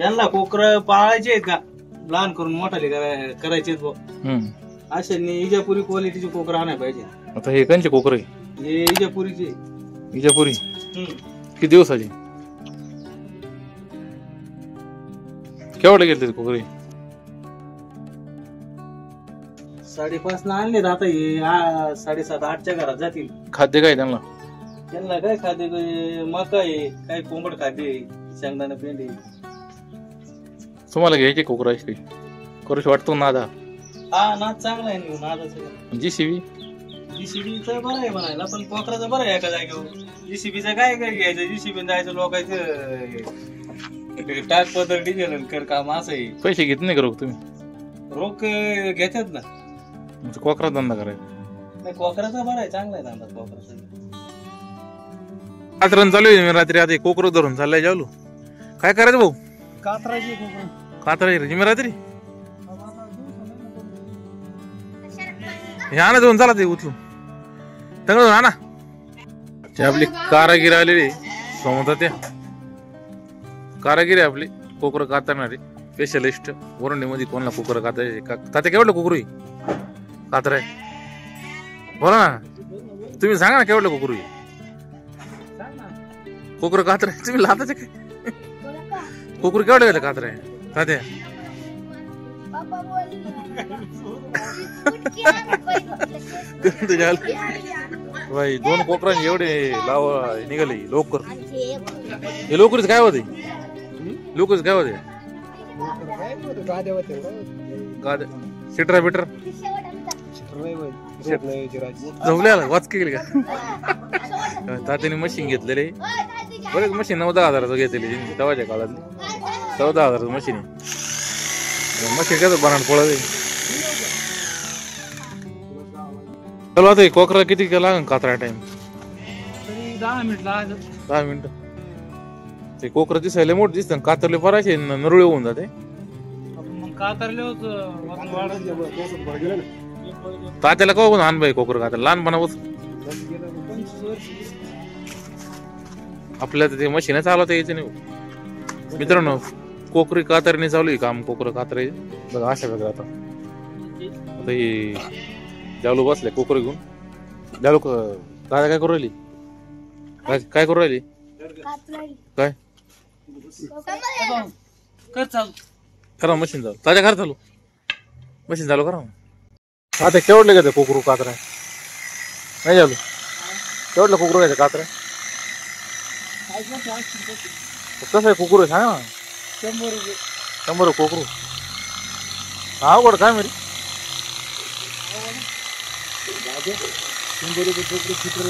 त्यांना कोकर पाळायचे आहेत का लहान करून मोठाले करायचे असे इजापुरी क्वालिटीचे कोकर आणायला पाहिजे. आता हे कंचे कोकर आहे? हे इजापुरीचे. इजापुरी किती दिवसाची? केवढे घेतले कोकरे? 5.5 ना आणले. आता हे 7.5-8च्या घरात जातील. खाद्य काय त्यांना? त्यांना काय खाद्य? मका आहे, काय कोंबड खाद्य आहे, शेंगदाणा पेंडी. तुम्हाला घ्यायचे कोकरा काही करूशी वाटतो नादा? हा नाद चांगला आहे नादाचा. जीसीबीचं बरं आहे म्हणायला, पण कोकराचं बरं आहे एका जागेवर. जीसीबीचं काय काय घ्यायचं? जीसीबी जायचं लोकांचं टाक पदर डिझेल कर काम असं आहे. पैसे घेत नाही का रोख तुम्ही? रोख घेतात ना. कोकरा धंदा करायचा नाही, कोकराचा बरं आहे, चांगला आहे धंदा कोकराचा. कातरण चालू आहे. मी रात्री आता कोकर धरून चाललाय जावलो. काय करायचं भाऊ? कातराची कातराची मी रात्री हे आणा देऊन चला ते उचलून तंगडून आणा. ते आपली कारागिरी आलेली सोमता त्या कारागिरी आपली कोकर कातरणारी स्पेशलिस्ट. वरंडीमध्ये कोणाला कोकर कातायचे तात्या केवढलं कोकरू कातर आहे? बोला ना तुम्ही, सांगा ना केवढलं कोकरू कोकर कातर आहे? तुम्ही लाताचे काय कोकर केवढं गेलं कातर आहे तात्या? भाई 2 कोकरांचे एवढे लाव निघाले लोकर. हे लोकरीच काय होते? लोकरीच काय होते? सिटरा बिटर झोपल्याला वाचके गेले का? तात्याने मशीन घेतलेले बरेच मशीन 9-10 हजाराचं घेतलेली तेव्हाच्या काळातली. 14 हजाराचं मशीन आहे. मशीन काय बनाड पळत. चलो आता कोकरा किती लागेल कातरा टाइम? 10 मिनिट. 10 मिनिट. ते कोकर दिसायला मोठे दिसत कातरले परायचे नरुळे होऊन जाते. तात्याला का आण बाई कोकर कातर लहानपणापासून आपल्याला ते मशीन चालवता यायचं नाही. मित्रांनो कोकरी कातरणी चालू आहे काम. कोकर कातराय बघा अशा वेगळं. आता हे जालू बसले कोकर घेऊन. जालू दादा काय करू राहिली? काय करू राहिली? काय करा मशीन चालू ताज्या घर चालू मशीन चालू करा. आता केवढले घेते कोकरू कातरा? नाही झालो केवढलं कोकरू घ्यायचं कातरा? कसं आहे कोकरू सांगा ना. 100 रुपये. 100 कोकरू. अवघड काय मेरी 100 रुपये कोकरू चित्र.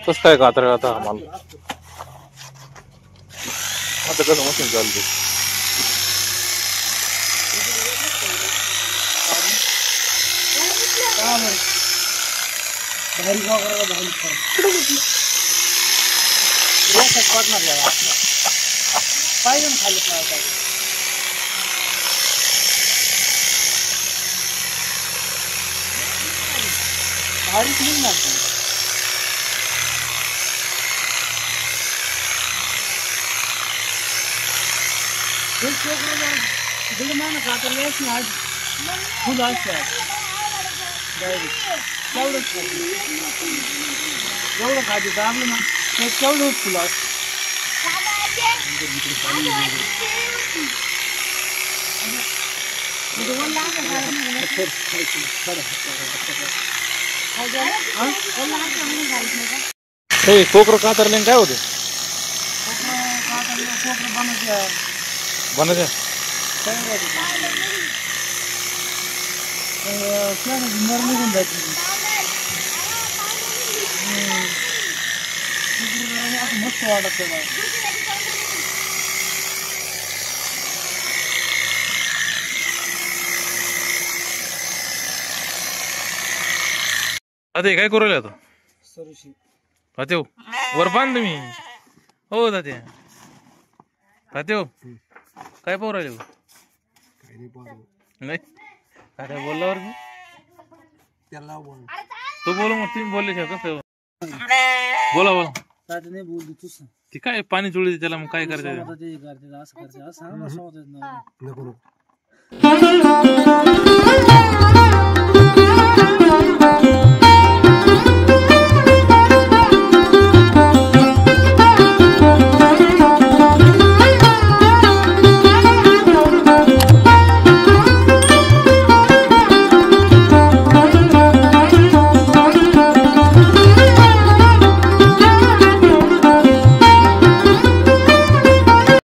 कसं काय कातरा आता आम्हाला आता कसं मशीन चालते. फुल असतात एवढं खाते दाबलं ना तेवढं फुल असतं. कोकर कातरले काय होते? कोकरं बनायचं बनायचं मर निघून जायची मस्त वाटत आता काय करू राहिले आता सरुशी तात्या वर बांध तुम्ही हो तात्या तात्या काय पाहू राहिले नाही काय बोलल्यावर तू बोल मग तुम्ही बोलले कसं बोला बोला नाही बोलली तू सांग ती काय पाणी चुळली त्याला मग काय करायचं असं करते असं